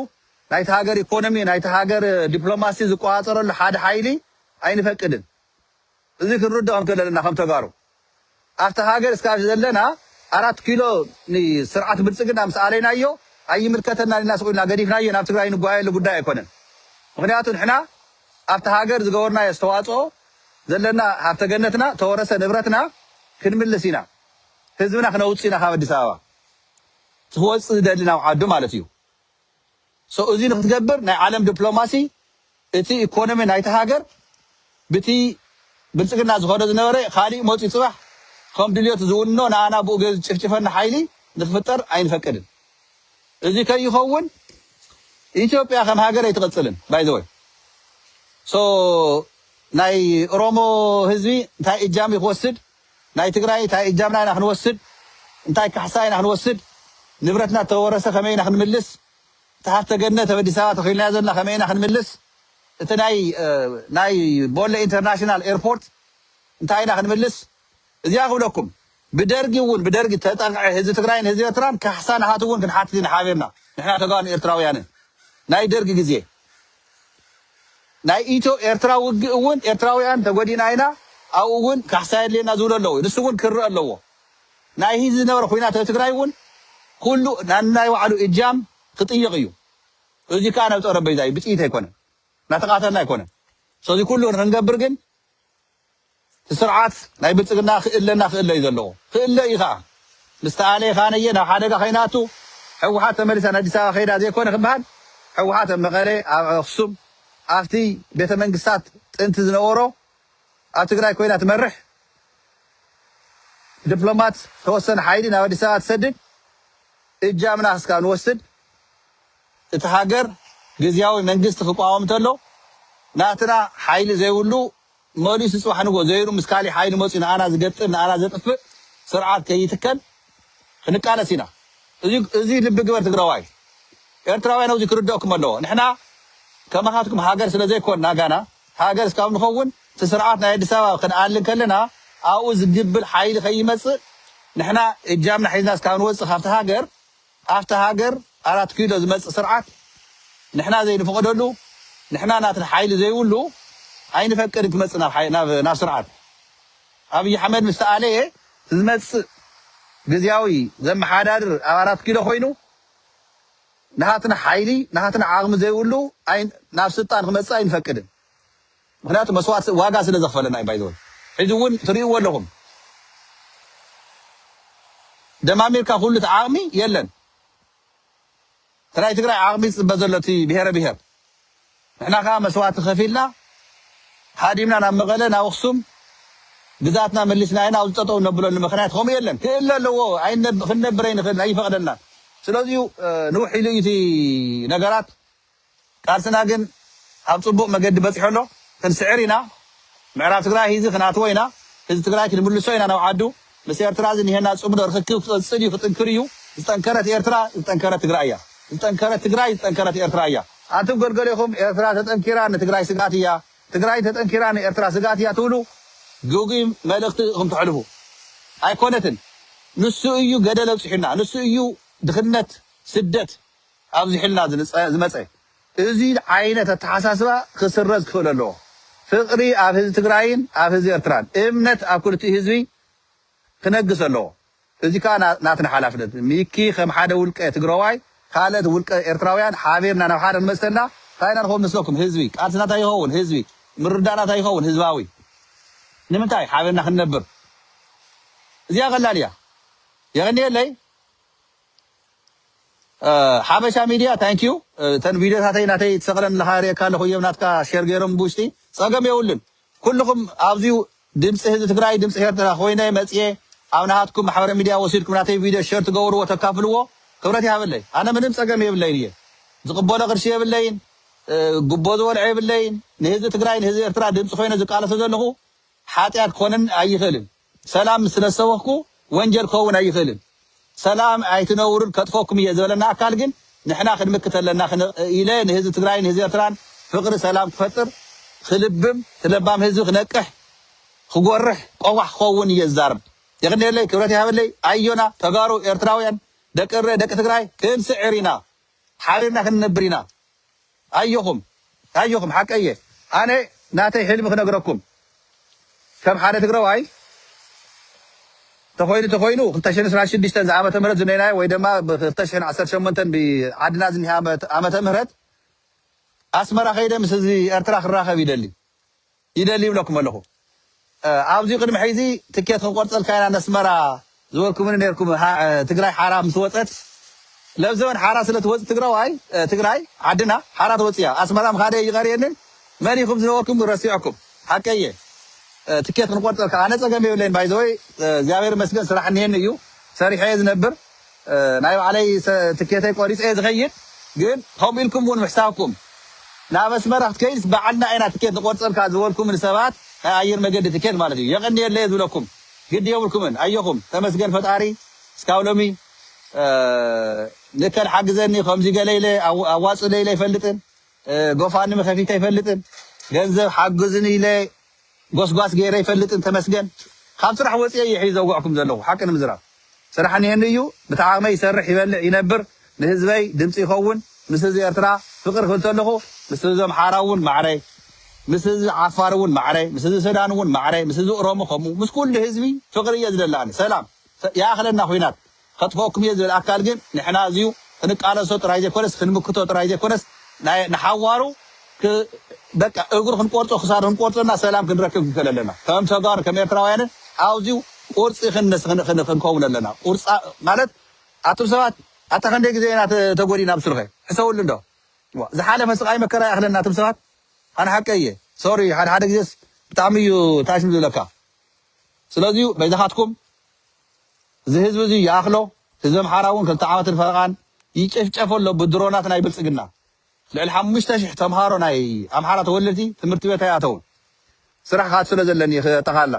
ናይቲ ሃገር ኢኮኖሚ ናይቲ ሃገር ዲፕሎማሲ ዝቆፃፀረሉ ሓደ ሓይሊ ኣይንፈቅድን እዚ ክንርድኦም ከለና ከም ተጋሩ ኣብቲ ሃገር እስካብ ዘለና 4 ኪሎ ንስርዓት ብልፅግና ምስ ኣለናዮ ኣይምልከተና ኢልና ስቑኢልና ገዲፍናዮ ናብ ትግራይ ንጓየሉ ጉዳይ ኣይኮነን ምክንያቱ ንሕና ኣብቲ ሃገር ዝገበርናዮ ኣስተዋፅኦ ዘለና ሃብተ ገነትና ተወረሰ ንብረትና ክንምልስ ኢና ህዝብና ክነውፅእ ኢና ካብ ኣዲስ ኣበባ ትወፅእ ዝደሊ ናብ ዓዱ ማለት እዩ እዚ ንክትገብር ናይ ዓለም ዲፕሎማሲ እቲ ኢኮኖሚ ናይቲ ሃገር ብቲ ብልፅግና ዝኸዶ ዝነበረ ካሊእ መፅኡ ፅባሕ ከም ድልዮት ዝውንኖ ንኣና ብኡ ገ ዝጭፍጭፈና ሓይሊ ንክፍጠር ኣይንፈቅድን እዚ ከይኸውን ኢትዮጵያ ከም ሃገር ኣይትቕፅልን ባይዘወይ ናይ ኦሮሞ ህዝቢ እንታይ እጃም ክወስድ ናይ ትግራይ እንታይ እጃምና ኢና ክንወስድ እንታይ ካሕሳ ኢና ክንወስድ ንብረትና ተወረሰ ከመይ ኢና ክንምልስ እቲ ሃፍተ ገነት ኣብ ኣዲስ ኣበባ ተኺልናዮ ዘለና ከመይ ኢና ክንምልስ እቲ ናይ ቦሌ ኢንተርናሽናል ኤርፖርት እንታይ ኢና ክንምልስ እዚኣ ክብለኩም ብደርጊ እውን ብደርጊ ተጠቕዐ ህዝቢ ትግራይን ህዝቢ ኤርትራን ካሕሳ ናሃት እውን ክንሓትት ኢና ሓቢርና ንሕና ተጋኑ ኤርትራውያንን ናይ ደርጊ ግዜ ናይ ኢትዮ ኤርትራ ውግእ እውን ኤርትራውያን ተጎዲና ኢና ኣብኡ እውን ካሕሳ የድልየና ዝብሉ ኣለዉ ንሱ እውን ክርአ ኣለዎ ናይ ዝነበረ ኩናት ኣብ ትግራይ እውን ኩሉ ናናይ ባዕሉ እጃም ክጥይቕ እዩ እዚህ ካነ ጠረጴዛ ብጽይት አይኮነን ናተቃተልና አይኮነን ስለዚህ ኩሉ ንገብር ግን ስርዓት ናይ ብልጽግና ክእለና ክእለ ይዘለዎ ክእለ ኢኻ ምስተአለ ኻነየ ናብ ሓደጋ ኸይናቱ ሕወሓት ተመልሰን አዲስ አበባ ኸይዳ ዘይኮነ ክበሃል ሕወሓት መቐለ ኣብ ኣክሱም ኣብቲ ቤተ መንግስታት ጥንቲ ዝነበሮ ኣብ ትግራይ ኮይና ትመርሕ ዲፕሎማት ተወሰነ ሓይሊ ናብ አዲስ አበባ ትሰድድ እጃምና እስካ ንወስድ እቲ ሃገር ግዝያዊ መንግስቲ ክቋወም ተሎ ናትና ሓይሊ ዘይብሉ ሞሊስ ጽዋሕ ንጎ ዘይሩ ምስካሊ ሓይሊ መጽ ንኣና ዝገጥም ንኣና ዘጥፍእ ስርዓት ከይትከል ክንቃለስ ኢና እዚ ልቢ ግበር ትግራዋይ ኤርትራውያን ኣብዚ ክርድኦኩም ኣለዎ ንሕና ከማኻትኩም ሃገር ስለ ዘይኮንና ጋና ሃገር እስካብ ንኸውን እቲ ስርዓት ናይ አዲስ አበባ ክንኣልን ከለና ኣብኡ ዝግብል ሓይሊ ከይመጽእ ንሕና እጃምና ሒዝና እስካብ ንወፅእ ኣብቲ ሃገር 4 ኪሎ ዝመጽእ ስርዓት ንሕና ዘይንፈቅደሉ ንሕና ናትን ሓይሊ ዘይብሉ ኣይንፈቅድ ክመጽእ ናብ ስርዓት ኣብይ ኣሕመድ ምስተኣለየ ዝመጽእ ግዝያዊ ዘመሓዳድር ኣብ 4 ኪሎ ኮይኑ ናሃትና ሓይሊ ናሃትና ዓቕሚ ዘይብሉ ናብ ስልጣን ክመጽእ ኣይንፈቅድን ምክንያቱ መስዋዕት ዋጋ ስለ ዘኽፈለና እዩ ባይዘወይ ሕዚ እውን ትርእይዎ ኣለኹም ደማሚርካ ኩሉ እቲ ዓቕሚ የለን ትግራይ ዓቕሚ ዝፅበ ዘሎ እቲ ብሄረ ብሄር ንሕና ከዓ መስዋዕቲ ከፊልና ሃዲምና ናብ መቐለ ናብ ኣክሱም ግዛትና መሊስና ኢና ኣብዚ ጠጠው ነብለሉ ምክንያት ከምኡ የለን ክእለ ኣለዎ ክንነብር ኣይንኽእል ኣይፈቕደልና ስለዚ ንውሕ ኢሉ እቲ ነገራት ቃልስና ግን ኣብ ፅቡቕ መገዲ በፂሑ ኣሎ ክንስዕር ኢና ምዕራብ ትግራይ ሂዚ ክናትዎ ኢና ህዝቢ ትግራይ ክንምልሶ ኢና ናብ ዓዱ ምስ ኤርትራ ዝኒሄና ፅምዶ ርክክብ ክፅል እዩ ክጥንክር እዩ ዝጠንከረት ኤርትራ ዝጠንከረት ትግራይ እያ ዝጠንከረት ትግራይ ዝጠንከረት ኤርትራ እያ አንተም ገልገለኹም ኤርትራ ተጠንኪራ ንትግራይ ስጋት እያ ትግራይ ተጠንኪራ ንኤርትራ ስጋት እያ ትብሉ ግጉም መልእኽቲ ክምትሕልፉ ኣይኮነትን ንሱ እዩ ገደል ኣብፅሒና ንሱ እዩ ድኽነት ስደት ኣብዝሕልና ዝመፀ እዚ ዓይነት ኣተሓሳስባ ክስረዝ ክኽእል ኣለዎ ፍቅሪ ኣብ ህዝቢ ትግራይን ኣብ ህዝቢ ኤርትራን እምነት ኣብ ክልቲኡ ህዝቢ ክነግስ ኣለዎ እዚ ከዓ ናትና ሓላፍነት ሚኪ ከም ሓደ ውልቀ ትግራዋይ ካልኦት ውልቀ ኤርትራውያን ሓቢርና ናብ ሓደ ንመስተና ታይና ንኸም መስለኩም ህዝቢ ቃልስናታ ይኸውን ህዝቢ ምርዳእናታ ይኸውን ህዝባዊ ንምንታይ ሓቢርና ክንነብር እዚኣ ቀላል እያ የغنيለይ ሓበሻ ሚድያ ታንክ ዩ ተን ቪድዮታተይ ናተይ ተሰቕለን ለኻሪእካ ኣለኹ እዮም ናትካ ሼር ገይሮም ብውሽጢ ፀገም የብሉን ኩልኩም ኣብዚኡ ድምፂ ህዝቢ ትግራይ ድምፂ ኤርትራ ኮይነ መፅየ ኣብ ናሃትኩም ማሕበራዊ ሚድያ ወሲድኩም ናተይ ቪድዮ ሼር ትገብርዎ ተካፍልዎ ክብረት ይሃበለይ ኣነ ምንም ፀገም የብለይን እየ ዝቕበሎ ቅርሺ የብለይን ጉቦ ዝበልዖ የብለይን ንህዝቢ ትግራይ ንህዝቢ ኤርትራ ድምፂ ኮይነ ዝቃለሶ ዘለኹ ሓጢኣት ክኾንን ኣይኽእልን ሰላም ስለሰበኽኩ ወንጀል ክኸውን ኣይኽእልን ሰላም ኣይትነብሩን ከጥፎኩም እየ ዝበለና ኣካል ግን ንሕና ክንምክት ኣለና ኢለ ንህዝቢ ትግራይ ንህዝቢ ኤርትራን ፍቅሪ ሰላም ክፈጥር ክልብም ትለባም ህዝቢ ክነቅሕ ክጎርሕ ቆዋሕ ክኸውን እየ ዝዛርብ የቕኒለይ ክብረት ይሃበለይ ኣዮና ተጋሩ ኤርትራውያን ደቂ ትግራይ ክንስዕር ኢና ሓቢርና ክንነብር ኢና ኣየኹም ሓቀየ ኣነ ናተይ ሕልሚ ክነግረኩም ከም ሓደ ትግራዋይ ተኮይኑ 2016 ዓመተ ምህረት ዝነናዮ ወይ ድማ ብ2018 ብዓድና ዝኒሃ ዓመተ ምህረት ኣስመራ ከይደ ምስ ህዝቢ ኤርትራ ክራኸብ ይደሊ ይብለኩም ኣለኹ ኣብዚ ቅድሚ ሕዚ ትኬት ክንቆርፀልካ ኢና ነስመራ ዝበልኩምን ነርኩም ትግራይ ሓራ ምስ ወፀት ለብ ዘበን ሓራ ስለትወፅእ ትግራይ ዓድና ሓራ ትወፅያ ኣስመራ ምኻደ ይቀርየንን መን ኢኹም ዝነበርኩም ረሲዕኩም ሓቀየ ትኬት ክንቆርፀልካ ኣነ ፀገም የብለይን ባይዘወይ እግዚኣብሔር መስገን ስራሕ እኒሄኒ እዩ ሰሪሐ እየ ዝነብር ናይ ባዕለይ ትኬተይ ቆሪፀ እየ ዝኸይድ ግን ከምኡ ኢልኩም እውን ምሕሳብኩም ናብ ኣስመራ ክትከይድስ በዓልና ኢና ትኬት ንቆርፀልካ ዝበልኩም ንሰባት ናይ ኣየር መገዲ ትኬት ማለት እዩ የቀኒየለየ ዝብለኩም ግዲ የብልኩምን ኣየኹም ተመስገን ፈጣሪ እስካብ ሎሚ ንከል ሓግዘኒ ከምዚ ገለይለ ኣዋፅእ ለይለ ኣይፈልጥን ጎፋኒ መኸፊተ ኣይፈልጥን ገንዘብ ሓግዝኒ ኢለ ጎስጓስ ገይረ ይፈልጥን ተመስገን ካብ ስራሕ ወፅየ ይሕይ ዘውዕኩም ዘለኹ ሓቂ ንምዝራብ ስራሕ እኒሄኒ እዩ ብተዓቕመይ ይሰርሕ ይበልዕ ይነብር ንህዝበይ ድምፂ ይኸውን ምስ ህዝቢ ኤርትራ ፍቅሪ ክብል ተለኹ ምስ ህዝቢ ኣምሓራ እውን ማዕረይ ምስ ህዝቢ ዓፋር እውን ማዕረይ ምስ ህዝቢ ሱዳን እውን ማዕረይ ምስ ህዝቢ ኦሮሞ ከምኡ ምስ ኩሉ ህዝቢ ፍቅሪ እየ ዝደላኒ ሰላም ይኣኽለና ኩናት ከጥፈኩም እየ ዝብል ኣካል ግን ንሕና እዚዩ ክንቃለሶ ጥራይ ዘይኮነስ ክንምክቶ ጥራይ ዘይኮነስ نحوارو በቃ እግሩ ክንቆርጾ ክሳድ ክንቆርጾና ሰላም ክንረክብ ከለለና ከም ተጋር ከም ኤርትራውያን አውዚው ቁርጽ ክንከውን ኣለና ቁርጽ ማለት አቶም ሰባት አታ ክንደ ግዜና ተጎዲና ብስልኸ ሕሰውሉ እንዶ ዝሓለ መስቃይ መከራ ያኽለና አቶም ሰባት አነ ሓቀየ ሶሪ ሓደ ግዜስ ብጣዕሚ እዩ ታሽም ዝለካ ስለዚ በይዛኻትኩም ዝህዝብ እዚ ያኽሎ ህዝብ ኣምሓራውን ክልተ ዓመትን ፈረቓን ይጨፍጨፈሎ ብድሮናት ናይ ብልጽግና ልዕሊ 5,000 ተምሃሮ ናይ ኣምሓራ ተወለድቲ ትምህርቲ ቤት ኣይኣተውን ስራሕ ካትስለ ዘለኒ ክጠቓላ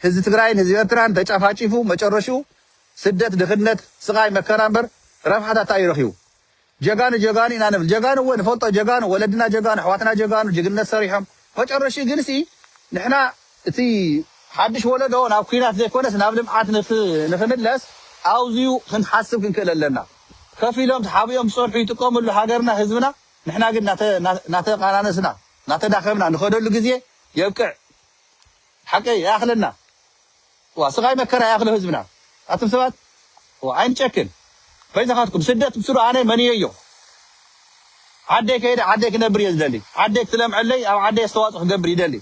ህዝቢ ትግራይን ህዝቢ ኤርትራን ተጨፋጪፉ መጨረሹ ስደት ድኽነት ስቃይ መከራ እምበር ረብሓታት ኣይረኺቡ ጀጋኑ ኢና ንብል ጀጋኑ እውን ንፈልጦ ጀጋኑ ወለድና ጀጋኑ ኣሕዋትና ጀጋኑ ጅግነት ሰሪሖም መጨረሹ ግን ሲ ንሕና እቲ ሓድሽ ወለዶ ናብ ኩናት ዘይኮነስ ናብ ልምዓት ንኽምለስ ኣውዝዩ ክንሓስብ ክንክእል ኣለና ከፍ ኢሎም ተሓቢኦም ዝፀርሑ ይጥቀምሉ ሃገርና ህዝብና ንሕና ግን ናተቃናነስና ናተዳኸምና ንኸደሉ ግዜ የብቅዕ ሓቀይ ያኽለና ስቃይ መከራ ያኽሎ ህዝብና ኣቶም ሰባት ኣይንጨክን በይዛኻትኩም ስደት ምስሩ ኣነ መንየዮ ዓደይ ከይደ ዓደይ ክነብር እየ ዝደሊ ዓደይ ክትለምዐለይ ኣብ ዓደይ ኣስተዋፅኦ ክገብር ይደሊ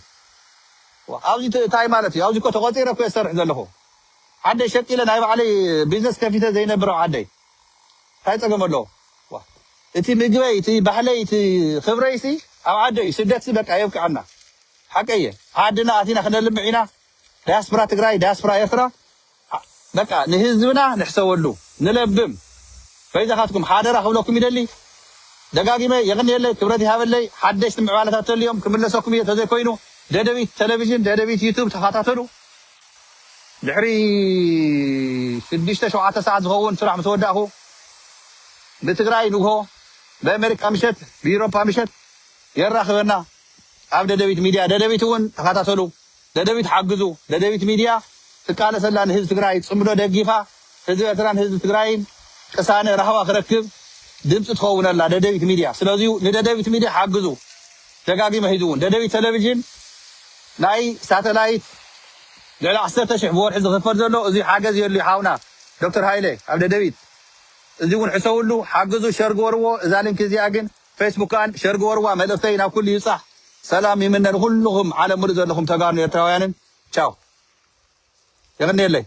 ኣብዚ እንታይ ማለት እዩ ኣብዚ እኮ ተቆፂረ እኮ ዝሰርሕ ዘለኹ ዓደይ ሸቂለ ናይ ባዕለይ ቢዝነስ ከፊተ ዘይነብሮ ዓደይ እንታይ ፀገም ኣለዎ እቲ ምግበይ እቲ ባህለይ እቲ ክብረይሲ ኣብ ዓደይ ስደትሲ በቃ የብቅዐና ሓቀየ ዓድና ኣቲና ክነልምዕ ኢና ዳያስፖራ ትግራይ ዳያስፖራ ኤርትራ በቃ ንህዝብና ንሕሰበሉ ንለብም በይዛኻትኩም ሓደራ ክብለኩም ይደሊ ደጋጊመ የቕኒየለይ ክብረት ይሃበለይ ሓደሽቲ ምዕባለታት ተልዮም ክምለሰኩም እየ ተዘይኮይኑ ደደቢት ቴሌቪዥን ደደቢት ዩቱብ ተኸታተሉ ድሕሪ 6-7 ሰዓት ዝኸውን ስራሕ ምስ ወዳእኹ ብትግራይ ንግሆ በአሜሪካ ምሸት ብኢሮፓ ምሸት የራኽበና ኣብ ደደቢት ሚድያ ደደቢት እውን ተኸታተሉ ደደቢት ሓግዙ ደደቢት ሚድያ ትቃለሰላ ንህዝቢ ትግራይ ጽምዶ ደጊፋ ህዝቢ ኤርትራን ህዝቢ ትግራይን ቅሳነ ረህባ ክረክብ ድምፂ ትኸውነላ ደደቢት ሚድያ ስለዚሁ ንደደቢት ሚድያ ሓግዙ ደጋጊመ ሒዙ እውን ደደቢት ቴሌቪዥን ናይ ሳተላይት ልዕሊ 10,000 ብወርሒ ዝኽፈል ዘሎ እዚ ሓገዝ የሉ ሓውና ዶክተር ሃይለ ኣብ ደደቢት እዚ እውን ሕሰውሉ ሓግዙ ሸር ግበርዎ እዛ ሊንክ እዚኣ ግን ፌስቡክን ሸር ግበርዋ መልእኽተይ ናብ ኩሉ ይብፃሕ ሰላም ይምነ ንኩልኩም ዓለም ሙሉእ ዘለኹም ተጋሩ ኤርትራውያንን ቻው የቕኒየለይ